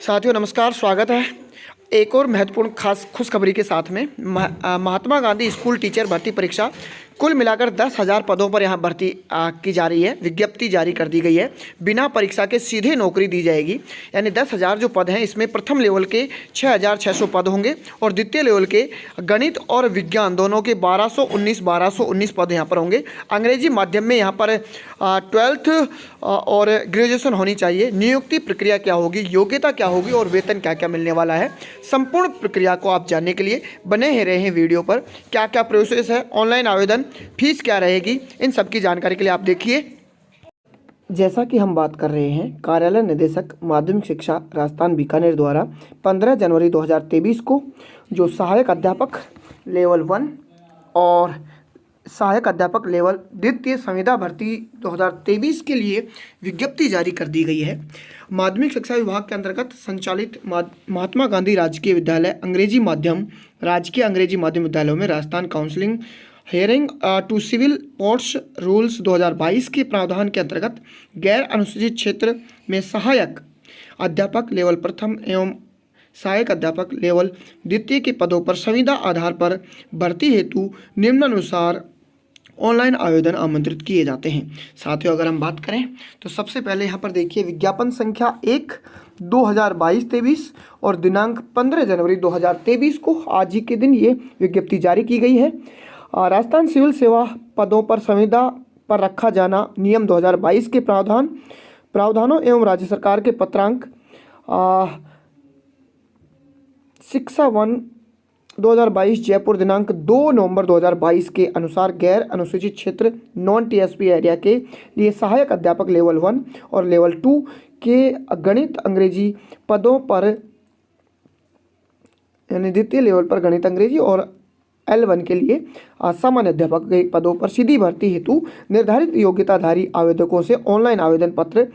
साथियों नमस्कार, स्वागत है एक और महत्वपूर्ण खास खुशखबरी के साथ में। महात्मा गांधी स्कूल टीचर भर्ती परीक्षा कुल मिलाकर 10,000 पदों पर यहां भर्ती की जा रही है। विज्ञप्ति जारी कर दी गई है। बिना परीक्षा के सीधे नौकरी दी जाएगी। यानी 10,000 जो पद हैं इसमें प्रथम लेवल के 6,600 पद होंगे और द्वितीय लेवल के गणित और विज्ञान दोनों के 1219 पद यहाँ पर होंगे। अंग्रेजी माध्यम में यहाँ पर 12th और ग्रेजुएशन होनी चाहिए। नियुक्ति प्रक्रिया क्या होगी, योग्यता क्या होगी और वेतन क्या क्या मिलने वाला है, संपूर्ण प्रक्रिया को आप जानने के लिए बने ही रहे हैं वीडियो पर। क्या क्या प्रोसेस है, ऑनलाइन आवेदन, फीस क्या रहेगी, इन सब की जानकारी के लिए आप देखिए। जैसा कि हम बात कर रहे हैं, कार्यालय निदेशक माध्यमिक शिक्षा राजस्थान बीकानेर द्वारा 15 जनवरी 2023 को जो सहायक अध्यापक लेवल 1 और सहायक अध्यापक लेवल द्वितीय संविदा भर्ती 2023 के लिए विज्ञप्ति जारी कर दी गई है। माध्यमिक शिक्षा विभाग के अंतर्गत संचालित महात्मा गांधी राजकीय विद्यालय अंग्रेजी माध्यम राजकीय अंग्रेजी माध्यम विद्यालयों में Rajasthan counselling hiring to civil posts rules 2022 के प्रावधान के अंतर्गत गैर अनुसूचित क्षेत्र में सहायक अध्यापक लेवल प्रथम एवं सहायक अध्यापक लेवल द्वितीय के पदों पर संविदा आधार पर भर्ती हेतु निम्नानुसार ऑनलाइन आवेदन आमंत्रित किए जाते हैं। साथियों अगर हम बात करें तो सबसे पहले यहाँ पर देखिए विज्ञापन संख्या 1/2022-23 और दिनांक 15 जनवरी 2023 को आज ही के दिन ये विज्ञप्ति जारी की गई है। राजस्थान सिविल सेवा पदों पर संविदा पर रखा जाना नियम 2022 के प्रावधानों एवं राज्य सरकार के पत्रांक 61 2022 जयपुर दिनांक 2 नवंबर 2022 के अनुसार गैर अनुसूचित क्षेत्र नॉन टीएसपी एरिया के लिए सहायक अध्यापक लेवल 1 और लेवल 2 के गणित अंग्रेजी पदों पर यानी द्वितीय लेवल पर गणित अंग्रेजी और L1 के लिए सामान्य अध्यापक के पदों पर सीधी भर्ती हेतु निर्धारित योग्यताधारी आवेदकों से ऑनलाइन आवेदन पत्र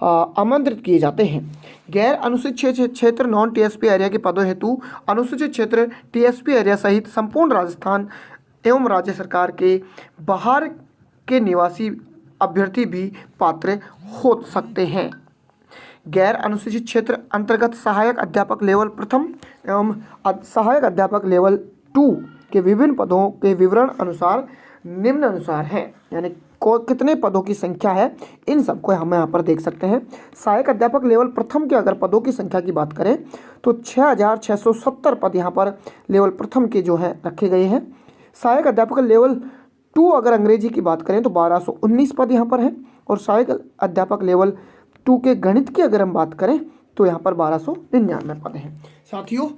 आमंत्रित किए जाते हैं। गैर अनुसूचित क्षेत्र नॉन टीएसपी एरिया के पदों हेतु अनुसूचित क्षेत्र टीएसपी एरिया सहित संपूर्ण राजस्थान एवं राज्य सरकार के बाहर के निवासी अभ्यर्थी भी पात्र हो सकते हैं। गैर अनुसूचित क्षेत्र अंतर्गत सहायक अध्यापक लेवल प्रथम एवं सहायक अध्यापक लेवल 2 के विभिन्न पदों के विवरण अनुसार निम्नानुसार हैं। यानी कितने पदों की संख्या है इन सबको हम यहाँ पर देख सकते हैं। सहायक अध्यापक लेवल प्रथम के अगर पदों की संख्या की बात करें तो 6,670 पद यहाँ पर लेवल प्रथम के जो है रखे गए हैं। सहायक अध्यापक लेवल 2 अगर अंग्रेजी की बात करें तो 1219 पद यहाँ पर हैं और सहायक अध्यापक लेवल 2 के गणित की अगर हम बात करें तो यहाँ पर 1299 पद हैं। साथियों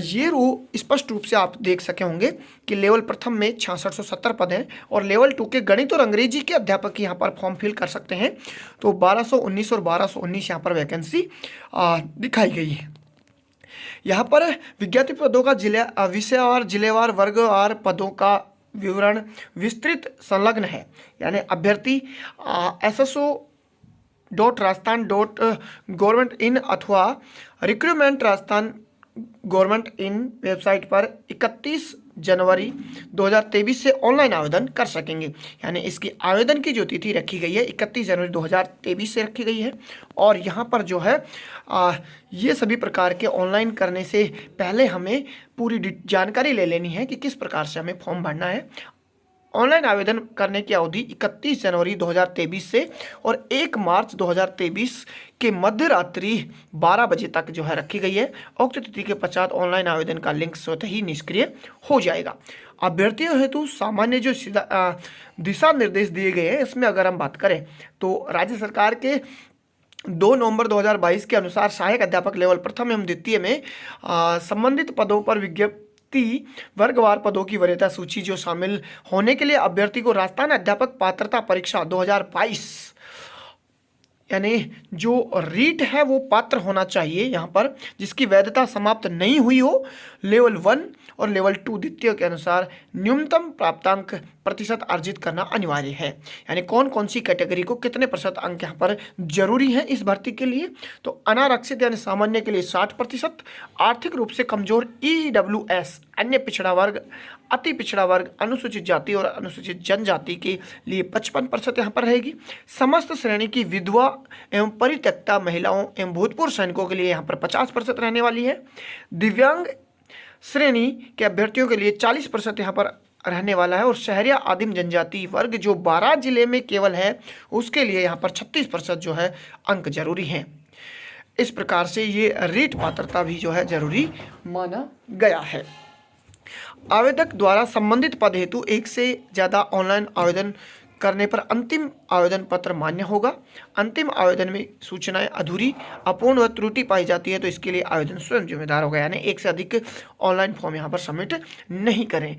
ये रो स्पष्ट रूप से आप देख सके होंगे कि लेवल प्रथम में 6670 पद हैं और लेवल 2 के गणित और अंग्रेजी के अध्यापक यहाँ पर फॉर्म फिल कर सकते हैं। तो 1219 और 1219 यहाँ पर वैकेंसी दिखाई गई है। यहाँ पर विज्ञप्ति पदों का विषयवार जिलेवार वर्गवार पदों का विवरण विस्तृत संलग्न है। यानी अभ्यर्थी sso.rajasthan.government.in अथवा recruitment Rajasthan government in website पर 31 जनवरी 2023 से ऑनलाइन आवेदन कर सकेंगे। यानी इसकी आवेदन की जो तिथि रखी गई है 31 जनवरी 2023 से रखी गई है। और यहाँ पर जो है ये सभी प्रकार के ऑनलाइन करने से पहले हमें पूरी जानकारी ले लेनी है कि किस प्रकार से हमें फॉर्म भरना है। ऑनलाइन आवेदन करने की अवधि 31 जनवरी 2023 से और 1 मार्च 2023 के मध्य रात्रि 12 बजे तक जो है रखी गई है। उक्त तिथि के पश्चात ऑनलाइन आवेदन का लिंक स्वतः ही निष्क्रिय हो जाएगा। अभ्यर्थियों हेतु सामान्य जो दिशा निर्देश दिए गए हैं इसमें अगर हम बात करें तो राज्य सरकार के 2 नवंबर 2022 के अनुसार सहायक अध्यापक लेवल प्रथम एवं द्वितीय में संबंधित पदों पर विज्ञप्ति वर्गवार पदों की वरीयता सूची जो शामिल होने के लिए अभ्यर्थी को राजस्थान अध्यापक पात्रता परीक्षा 2022 यानी जो रीट है वो पात्र होना चाहिए यहाँ पर, जिसकी वैधता समाप्त नहीं हुई हो। लेवल 1 और लेवल 2 द्वितीय के अनुसार न्यूनतम प्राप्तांक प्रतिशत अर्जित करना अनिवार्य है। यानी कौन कौन सी कैटेगरी को कितने प्रतिशत अंक यहाँ पर जरूरी है इस भर्ती के लिए। तो अनारक्षित यानी सामान्य के लिए 60%, आर्थिक रूप से कमजोर EWS अन्य पिछड़ा वर्ग, अति पिछड़ा वर्ग, अनुसूचित जाति और अनुसूचित जनजाति के लिए 55% यहाँ पर रहेगी। समस्त श्रेणी की विधवा एवं परित्यक्ता महिलाओं एवं भूतपूर्व सैनिकों के लिए यहाँ पर 50% रहने वाली है। दिव्यांग श्रेणी के अभ्यर्थियों के लिए 40% यहाँ पर रहने वाला है। और शहरिया आदिम जनजाति वर्ग जो 12 जिले में केवल है, उसके लिए यहाँ पर 36% जो है अंक जरूरी हैं। इस प्रकार से ये रीट पात्रता भी जो है जरूरी माना गया है। आवेदक द्वारा संबंधित पद हेतु एक से ज़्यादा ऑनलाइन आवेदन करने पर अंतिम आवेदन पत्र मान्य होगा। अंतिम आवेदन में सूचनाएं अधूरी, अपूर्ण व त्रुटि पाई जाती है तो इसके लिए आवेदन स्वयं जिम्मेदार होगा, यानी एक से अधिक ऑनलाइन फॉर्म यहाँ पर सबमिट नहीं करें।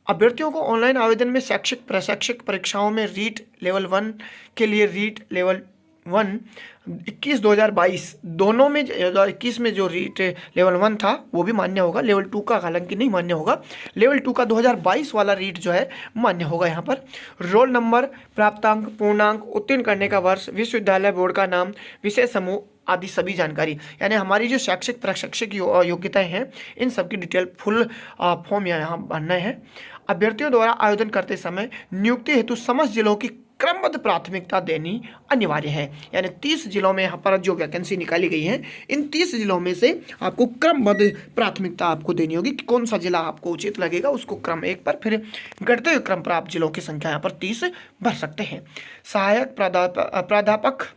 अभ्यर्थियों को ऑनलाइन आवेदन में शैक्षिक प्रशैक्षिक परीक्षाओं में रीट लेवल 1 के लिए रीट लेवल 1 21-2022 दोनों में 2021 में जो रीट लेवल 1 था वो भी मान्य होगा, लेवल 2 का हालांकि नहीं मान्य होगा। लेवल 2 का 2022 वाला रीट जो है मान्य होगा। यहाँ पर रोल नंबर, प्राप्तांक, पूर्णांक, उत्तीर्ण करने का वर्ष, विश्वविद्यालय बोर्ड का नाम, विषय समूह आदि सभी जानकारी, यानी हमारी जो शैक्षिक प्रशैक्षिक योग्यताएं हैं इन सब की डिटेल फुल फॉर्म यहाँ भरना है। अभ्यर्थियों द्वारा आवेदन करते समय नियुक्ति हेतु समस्त जिलों की क्रमबद्ध प्राथमिकता देनी अनिवार्य है, यानी 30 जिलों में यहाँ पर जो वैकेंसी निकाली गई है इन 30 जिलों में से आपको क्रमबद्ध प्राथमिकता आपको देनी होगी कि कौन सा जिला आपको उचित लगेगा उसको क्रम 1 पर, फिर घटते हुए क्रम पर आप जिलों की संख्या यहाँ पर 30 भर सकते हैं। सहायक प्राध्यापक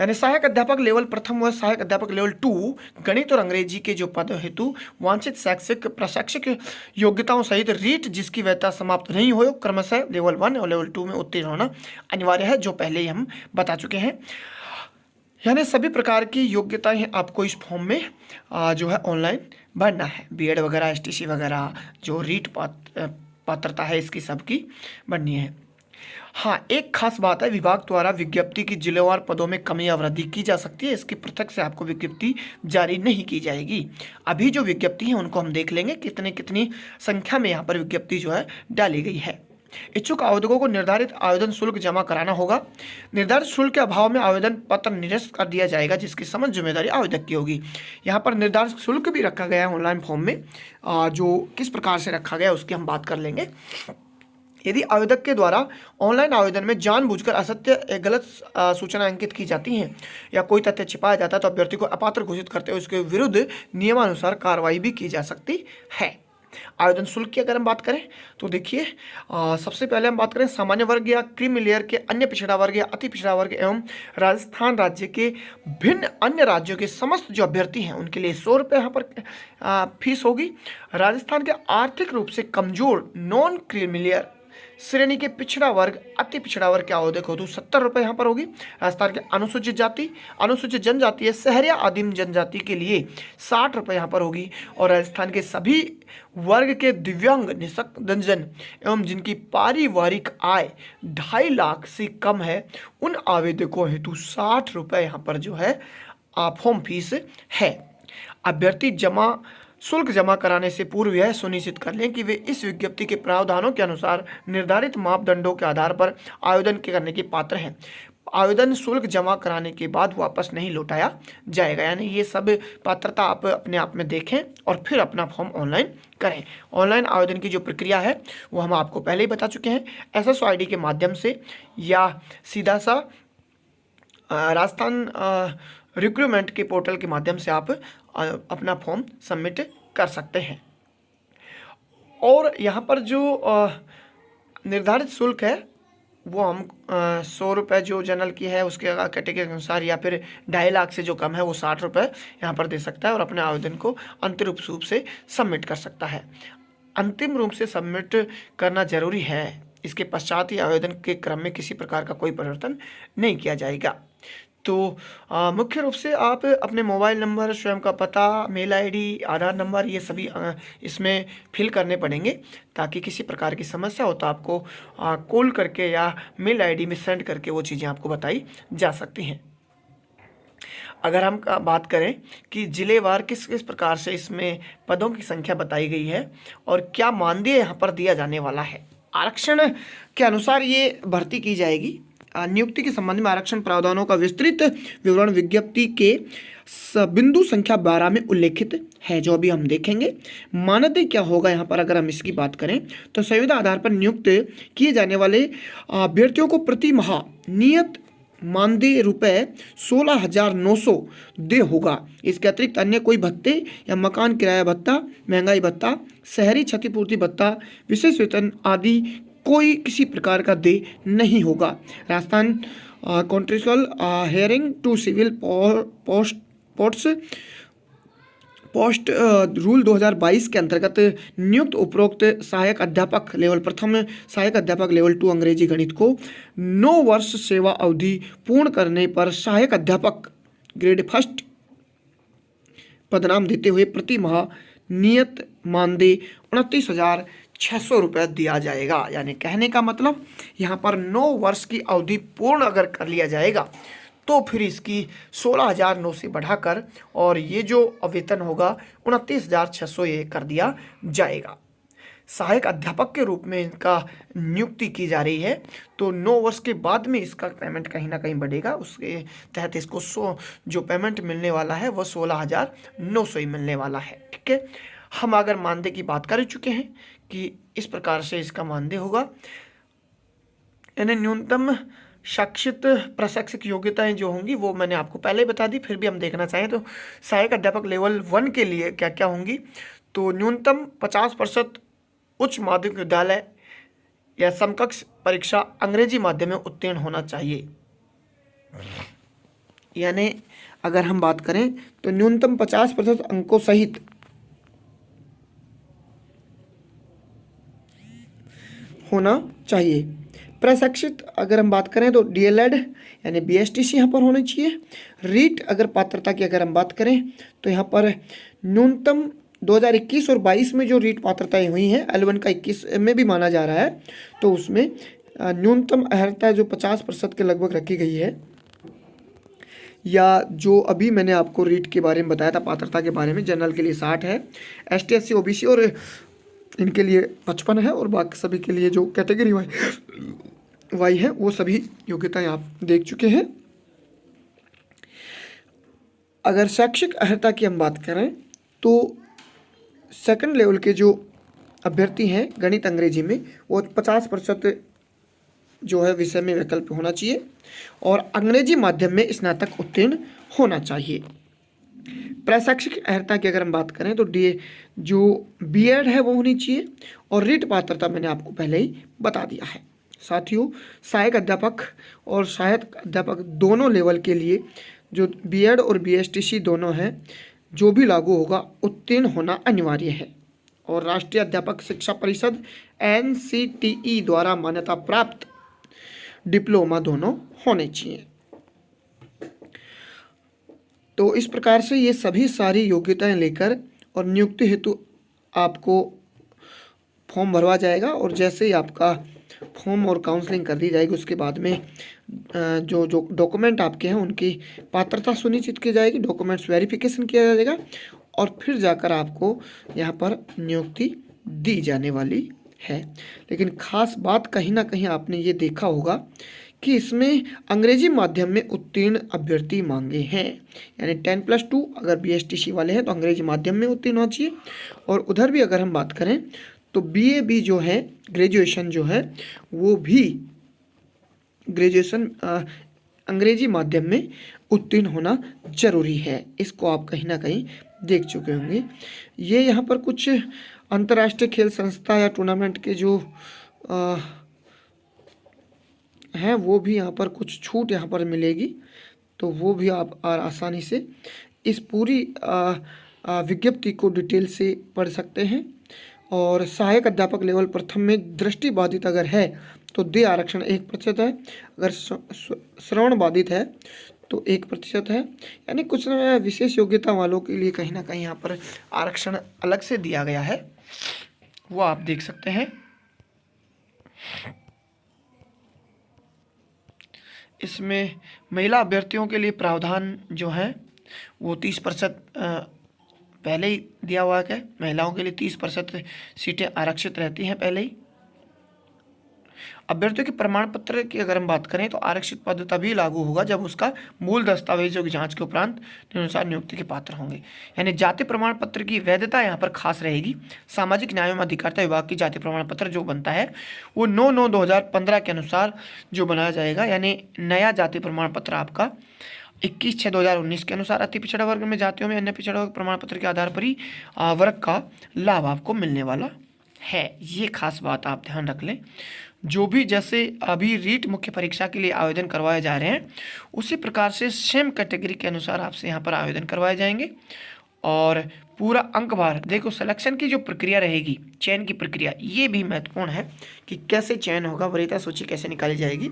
यानी सहायक अध्यापक लेवल प्रथम व सहायक अध्यापक लेवल 2 गणित और अंग्रेजी के जो पद हेतु वांछित शैक्षिक प्रशैक्षिक योग्यताओं सहित रीट जिसकी वैधता समाप्त नहीं हो क्रमशः लेवल 1 और लेवल 2 में उत्तीर्ण होना अनिवार्य है, जो पहले ही हम बता चुके हैं। यानी सभी प्रकार की योग्यताएं आपको इस फॉर्म में जो है ऑनलाइन भरना है। बीएड वगैरह, एसटीसी वगैरह जो रीट पात्रता है इसकी सबकी भरनी है। हाँ, एक खास बात है, विभाग द्वारा विज्ञप्ति की जिलेवार पदों में कमी या वृद्धि की जा सकती है, इसकी पृथक से आपको विज्ञप्ति जारी नहीं की जाएगी। अभी जो विज्ञप्ति है उनको हम देख लेंगे कितनी संख्या में यहाँ पर विज्ञप्ति जो है डाली गई है। इच्छुक आवेदकों को निर्धारित आवेदन शुल्क जमा कराना होगा। निर्धारित शुल्क के अभाव में आवेदन पत्र निरस्त कर दिया जाएगा, जिसकी समस्त जिम्मेदारी आवेदक की होगी। यहाँ पर निर्धारित शुल्क भी रखा गया है ऑनलाइन फॉर्म में, जो किस प्रकार से रखा गया उसकी हम बात कर लेंगे। यदि आवेदक के द्वारा ऑनलाइन आवेदन में जानबूझकर असत्य या गलत सूचना अंकित की जाती हैं या कोई तथ्य छिपाया जाता है तो अभ्यर्थी को अपात्र घोषित करते हुए उसके विरुद्ध नियमानुसार कार्रवाई भी की जा सकती है। आवेदन शुल्क की अगर हम बात करें तो देखिए, सबसे पहले हम बात करें सामान्य वर्ग या क्रीमी लेयर के, अन्य पिछड़ा वर्ग या अति पिछड़ा वर्ग एवं राजस्थान राज्य के भिन्न अन्य राज्यों के समस्त जो अभ्यर्थी हैं उनके लिए 100 रुपये यहाँ पर फीस होगी। राजस्थान के आर्थिक रूप से कमजोर नॉन क्रीमी लेयर श्रेणी के पिछड़ा वर्ग, अति पिछड़ा वर्ग के आवेदक हो तो 70 रुपये यहाँ पर होगी। राजस्थान के अनुसूचित जाति, अनुसूचित जनजाति है, शहरिया आदिम जनजाति के लिए 60 रुपये यहाँ पर होगी। और राजस्थान के सभी वर्ग के दिव्यांग, निशक्तजन एवं जिनकी पारिवारिक आय 2.5 लाख से कम है उन आवेदकों हेतु 60 रुपये यहाँ पर जो है फॉर्म फीस है। अभ्यर्थी शुल्क जमा कराने से पूर्व यह सुनिश्चित कर लें कि वे इस विज्ञप्ति के प्रावधानों के अनुसार निर्धारित मापदंडों के आधार पर आवेदन करने के पात्र हैं। आवेदन शुल्क जमा कराने के बाद वापस नहीं लौटाया जाएगा, यानी ये सब पात्रता आप अपने आप में देखें और फिर अपना फॉर्म ऑनलाइन करें। ऑनलाइन आवेदन की जो प्रक्रिया है वो हम आपको पहले ही बता चुके हैं। SSO ID के माध्यम से या सीधा सा राजस्थान रिक्रूटमेंट के पोर्टल के माध्यम से आप अपना फॉर्म सबमिट कर सकते हैं। और यहाँ पर जो निर्धारित शुल्क है वो हम 100 रुपये जो जनरल की है उसके कैटेगरी के अनुसार या फिर 2.5 लाख से जो कम है वो 60 रुपये यहाँ पर दे सकता है और अपने आवेदन को अंतिम रूप से सबमिट कर सकता है। अंतिम रूप से सबमिट करना जरूरी है, इसके पश्चात ही आवेदन के क्रम में किसी प्रकार का कोई परिवर्तन नहीं किया जाएगा। तो मुख्य रूप से आप अपने मोबाइल नंबर, स्वयं का पता, मेल आईडी, आधार नंबर ये सभी इसमें फिल करने पड़ेंगे, ताकि किसी प्रकार की समस्या हो तो आपको कॉल करके या मेल आईडी में सेंड करके वो चीज़ें आपको बताई जा सकती हैं। अगर हम बात करें कि जिलेवार किस किस प्रकार से इसमें पदों की संख्या बताई गई है और क्या मानदेय यहाँ पर दिया जाने वाला है, आरक्षण के अनुसार ये भर्ती की जाएगी। नियुक्ति के संबंध में आरक्षण प्रावधानों का विस्तृत विवरण विज्ञप्ति के बिंदु संख्या 12 में उल्लेखित है, जो अभी हम देखेंगे। मानदेय क्या होगा यहाँ पर अगर हम इसकी बात करें तो संविदा आधार पर नियुक्त किए जाने वाले अभ्यर्थियों को प्रति माह नियत मानदेय रुपये 16,900 दे होगा। इसके अतिरिक्त अन्य कोई भत्ते या मकान किराया भत्ता, महंगाई भत्ता, शहरी क्षतिपूर्ति भत्ता, विशेष वेतन आदि कोई किसी प्रकार का दे नहीं होगा। Rajasthan contractual hiring to civil post rule 2022 के अंतर्गत नियुक्त उपरोक्त सहायक अध्यापक लेवल प्रथम, सहायक अध्यापक लेवल 2 अंग्रेजी गणित को 9 वर्ष सेवा अवधि पूर्ण करने पर सहायक अध्यापक ग्रेड फर्स्ट पदनाम देते हुए प्रति माह नियत मानदेय 29,600 रुपये दिया जाएगा। यानी कहने का मतलब यहाँ पर 9 वर्ष की अवधि पूर्ण अगर कर लिया जाएगा तो फिर इसकी 16,900 से बढ़ाकर और ये जो वेतन होगा 29,600 ये कर दिया जाएगा। सहायक अध्यापक के रूप में इनका नियुक्ति की जा रही है, तो 9 वर्ष के बाद में इसका पेमेंट कहीं ना कहीं बढ़ेगा। उसके तहत इसको जो पेमेंट मिलने वाला है वो 16,900 ही मिलने वाला है। ठीक है, हम अगर मानदेय की बात कर चुके हैं कि इस प्रकार से इसका मानदेय होगा। यानी न्यूनतम शैक्षिक प्रशिक्षक योग्यताएं जो होंगी वो मैंने आपको पहले ही बता दी, फिर भी हम देखना चाहें तो सहायक अध्यापक लेवल 1 के लिए क्या क्या होंगी, तो न्यूनतम 50% उच्च माध्यमिक विद्यालय या समकक्ष परीक्षा अंग्रेजी माध्यम में उत्तीर्ण होना चाहिए। यानी अगर हम बात करें तो न्यूनतम 50% अंकों सहित होना चाहिए। प्रशिक्षित अगर हम बात करें तो डीएलएड यानी बीएसटीसी यहाँ पर होनी चाहिए। रीट अगर पात्रता की अगर हम बात करें तो यहाँ पर न्यूनतम 2021 और 22 में जो रीट पात्रताएं हुई हैं, L1 का 21 में भी माना जा रहा है, तो उसमें न्यूनतम अर्हता जो 50% के लगभग रखी गई है। या जो अभी मैंने आपको रीट के बारे में बताया था, पात्रता के बारे में, जनरल के लिए 60 है, ST SC OBC और इनके लिए 55 है, और बाकी सभी के लिए जो कैटेगरी वाई है वो सभी योग्यताएं आप देख चुके हैं। अगर शैक्षिक अर्हता की हम बात करें तो सेकंड लेवल के जो अभ्यर्थी हैं गणित अंग्रेजी में वो 50% जो है विषय में वैकल्पिक होना चाहिए और अंग्रेजी माध्यम में स्नातक उत्तीर्ण होना चाहिए। प्रशैक्षिक अर्हता की अगर हम बात करें तो जो बीएड है वो होनी चाहिए और रीट पात्रता मैंने आपको पहले ही बता दिया है। साथियों, सहायक अध्यापक और सहायक अध्यापक दोनों लेवल के लिए जो बीएड और बीएसटीसी दोनों हैं, जो भी लागू होगा उत्तीर्ण होना अनिवार्य है और राष्ट्रीय अध्यापक शिक्षा परिषद NCTE द्वारा मान्यता प्राप्त डिप्लोमा दोनों होने चाहिए। तो इस प्रकार से ये सभी सारी योग्यताएं लेकर और नियुक्ति हेतु आपको फॉर्म भरवा जाएगा और जैसे ही आपका फॉर्म और काउंसलिंग कर दी जाएगी उसके बाद में जो डॉक्यूमेंट आपके हैं उनकी पात्रता सुनिश्चित की जाएगी, डॉक्यूमेंट्स वेरिफिकेशन किया जाएगा और फिर जाकर आपको यहाँ पर नियुक्ति दी जाने वाली है। लेकिन ख़ास बात कहीं ना कहीं आपने ये देखा होगा कि इसमें अंग्रेजी माध्यम में उत्तीर्ण अभ्यर्थी मांगे हैं, यानी 10+2 अगर BSTC वाले हैं तो अंग्रेजी माध्यम में उत्तीर्ण होना चाहिए। और उधर भी अगर हम बात करें तो BA भी जो है ग्रेजुएशन जो है वो भी ग्रेजुएशन अंग्रेजी माध्यम में उत्तीर्ण होना जरूरी है। इसको आप कहीं ना कहीं देख चुके होंगे। ये यहाँ पर कुछ अंतर्राष्ट्रीय खेल संस्था या टूर्नामेंट के जो हैं वो भी यहाँ पर कुछ छूट यहाँ पर मिलेगी, तो वो भी आप आसानी से इस पूरी विज्ञप्ति को डिटेल से पढ़ सकते हैं। और सहायक अध्यापक लेवल प्रथम में दृष्टि बाधित अगर है तो दे आरक्षण 1% है, अगर श्रवण बाधित है तो 1% है, यानी कुछ विशेष योग्यता वालों के लिए कहीं ना कहीं यहाँ पर आरक्षण अलग से दिया गया है, वो आप देख सकते हैं। इसमें महिला अभ्यर्थियों के लिए प्रावधान जो है वो 30% पहले ही दिया हुआ है। महिलाओं के लिए 30% सीटें आरक्षित रहती हैं पहले ही। अभ्यर्थियों के प्रमाण पत्र की अगर हम बात करें तो आरक्षित पद तभी लागू होगा जब उसका मूल दस्तावेजों की जांच के उपरांत नियमानुसार नियुक्ति के पात्र होंगे। यानी जाति प्रमाण पत्र की वैधता यहाँ पर खास रहेगी। सामाजिक न्याय एवं अधिकारिता विभाग की जाति प्रमाण पत्र जो बनता है वो 9/9/2015 के अनुसार जो बनाया जाएगा। यानी नया जाति प्रमाण पत्र आपका 21/6/2019 के अनुसार अति पिछड़ा वर्ग में जातियों में अन्य पिछड़ा वर्ग प्रमाण पत्र के आधार पर ही वर्ग का लाभ आपको मिलने वाला है। ये खास बात आप ध्यान रख लें। जो भी जैसे अभी रीट मुख्य परीक्षा के लिए आवेदन करवाए जा रहे हैं उसी प्रकार से सेम कैटेगरी के अनुसार आपसे यहाँ पर आवेदन करवाए जाएंगे। और पूरा अंक भार देखो, सिलेक्शन की जो प्रक्रिया रहेगी, चयन की प्रक्रिया, ये भी महत्वपूर्ण है कि कैसे चयन होगा, वरीयता सूची कैसे निकाली जाएगी।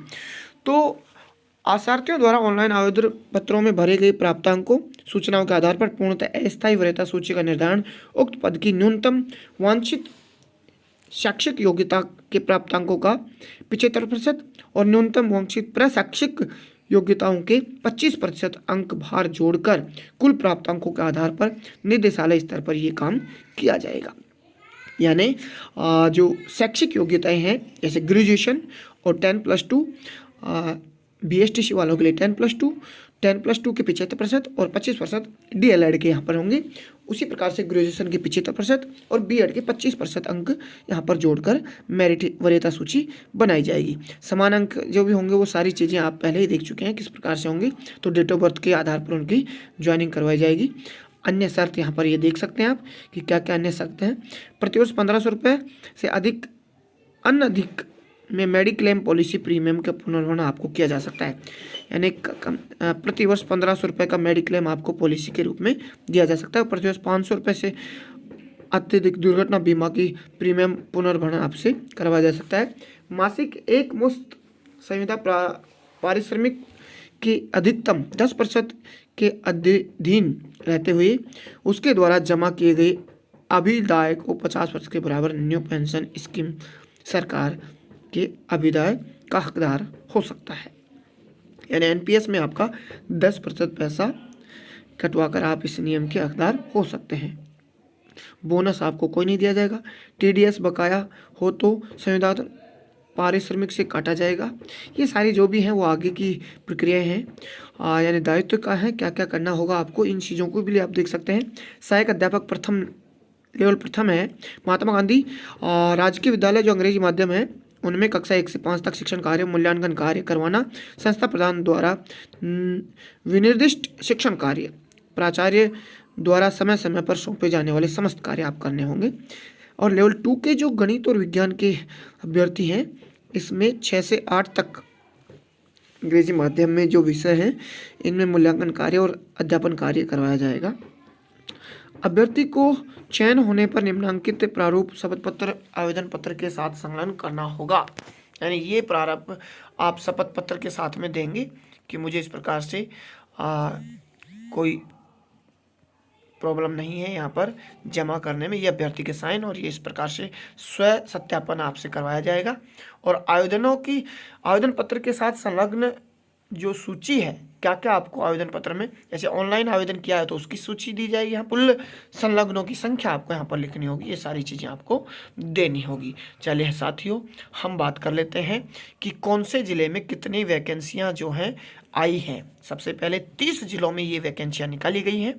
तो आसार्थियों द्वारा ऑनलाइन आवेदन पत्रों में भरे गए प्राप्तांकों सूचनाओं के आधार पर पूर्णतः अस्थायी वरीयता सूची का निर्धारण उक्त पद की न्यूनतम वांछित शैक्षिक योग्यता के प्राप्तांकों का 75% और न्यूनतम वांछित प्रशैक्षिक योग्यताओं के 25% अंक भार जोड़कर कुल प्राप्तांकों के आधार पर निदेशालय स्तर पर यह काम किया जाएगा। यानी जो शैक्षिक योग्यताएं हैं जैसे ग्रेजुएशन और 10+2, BSTC वालों के लिए 10+2, 10+2 के 75% और 25% DLED के यहाँ पर होंगे। उसी प्रकार से ग्रेजुएशन के 75% और BEd के 25% अंक यहाँ पर जोड़कर मेरिट वरीयता सूची बनाई जाएगी। समान अंक जो भी होंगे वो सारी चीज़ें आप पहले ही देख चुके हैं किस प्रकार से होंगी। तो डेट ऑफ बर्थ के आधार पर उनकी ज्वाइनिंग करवाई जाएगी। अन्य शर्त यहाँ पर ये देख सकते हैं आप कि क्या क्या अन्य शर्त हैं। प्रतिवर्ष 1500 रुपये से अधिक अनधिक में मेडिक्लेम पॉलिसी प्रीमियम का पुनर्भरण आपको किया जा सकता है। यानी प्रतिवर्ष 1500 रुपये का मेडिक्लेम आपको पॉलिसी के रूप में दिया जा सकता है। प्रतिवर्ष 500 रुपये से अत्यधिक दुर्घटना बीमा की प्रीमियम पुनर्भरण आपसे करवाया जा सकता है। मासिक एक मुश्त संविदा पारिश्रमिक की अधिकतम 10% के अधीन रहते हुए उसके द्वारा जमा किए गए अभिदाय को 50% के बराबर न्यू पेंशन स्कीम सरकार के अभिदाय का हकदार हो सकता है। यानी NPS में आपका 10% पैसा कटवाकर आप इस नियम के हकदार हो सकते हैं। बोनस आपको कोई नहीं दिया जाएगा। TDS बकाया हो तो संविदा पारिश्रमिक से काटा जाएगा। ये सारी जो भी हैं वो आगे की प्रक्रियाएं हैं। यानी दायित्व का है क्या क्या करना होगा आपको, इन चीज़ों को भी आप देख सकते हैं। सहायक अध्यापक प्रथम लेवल प्रथम है महात्मा गांधी राजकीय विद्यालय जो अंग्रेजी माध्यम है उनमें कक्षा 1 से 5 तक शिक्षण कार्य मूल्यांकन कार्य करवाना। संस्था प्रधान द्वारा विनिर्दिष्ट शिक्षण कार्य प्राचार्य द्वारा समय समय पर सौंपे जाने वाले समस्त कार्य आप करने होंगे। और लेवल 2 के जो गणित और विज्ञान के अभ्यर्थी हैं इसमें 6 से 8 तक अंग्रेजी माध्यम में जो विषय हैं इनमें मूल्यांकन कार्य और अध्यापन कार्य करवाया जाएगा। अभ्यर्थी को चयन होने पर निम्नांकित प्रारूप शपथ पत्र आवेदन पत्र के साथ संलग्न करना होगा। यानी ये प्रारूप आप शपथ पत्र के साथ में देंगे कि मुझे इस प्रकार से कोई प्रॉब्लम नहीं है यहाँ पर जमा करने में, ये अभ्यर्थी के साइन और ये इस प्रकार से स्व सत्यापन आपसे करवाया जाएगा। और आवेदन पत्र के साथ संलग्न जो सूची है क्या क्या आपको आवेदन पत्र में, जैसे ऑनलाइन आवेदन किया है तो उसकी सूची दी जाएगी, यहाँ कुल संलग्नों की संख्या आपको यहाँ पर लिखनी होगी, ये सारी चीज़ें आपको देनी होगी। चलिए साथियों हम बात कर लेते हैं कि कौन से ज़िले में कितनी वैकेंसियाँ जो हैं आई हैं। सबसे पहले 30 जिलों में ये वैकेंसियाँ निकाली गई हैं।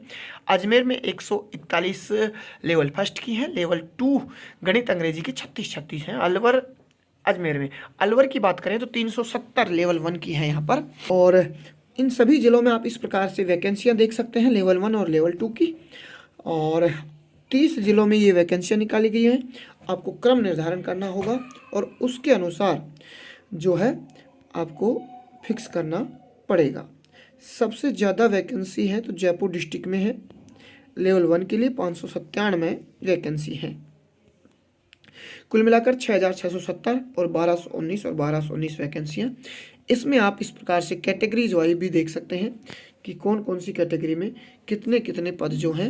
अजमेर में 141 लेवल फर्स्ट की हैं, लेवल 2 गणित अंग्रेजी की 36 हैं। अजमेर में अलवर की बात करें तो 370 लेवल 1 की है यहाँ पर। और इन सभी जिलों में आप इस प्रकार से वैकेंसियाँ देख सकते हैं लेवल 1 और लेवल 2 की। और 30 जिलों में ये वैकेंसियाँ निकाली गई हैं। आपको क्रम निर्धारण करना होगा और उसके अनुसार जो है आपको फिक्स करना पड़ेगा। सबसे ज़्यादा वैकेंसी है तो जयपुर डिस्ट्रिक्ट में है, लेवल 1 के लिए 597 वैकेंसी है। कुल मिलाकर 6670 और 1219 वैकेंसियाँ। इसमें आप इस प्रकार से कैटेगरीज वाइज भी देख सकते हैं कि कौन कौन सी कैटेगरी में कितने कितने पद जो हैं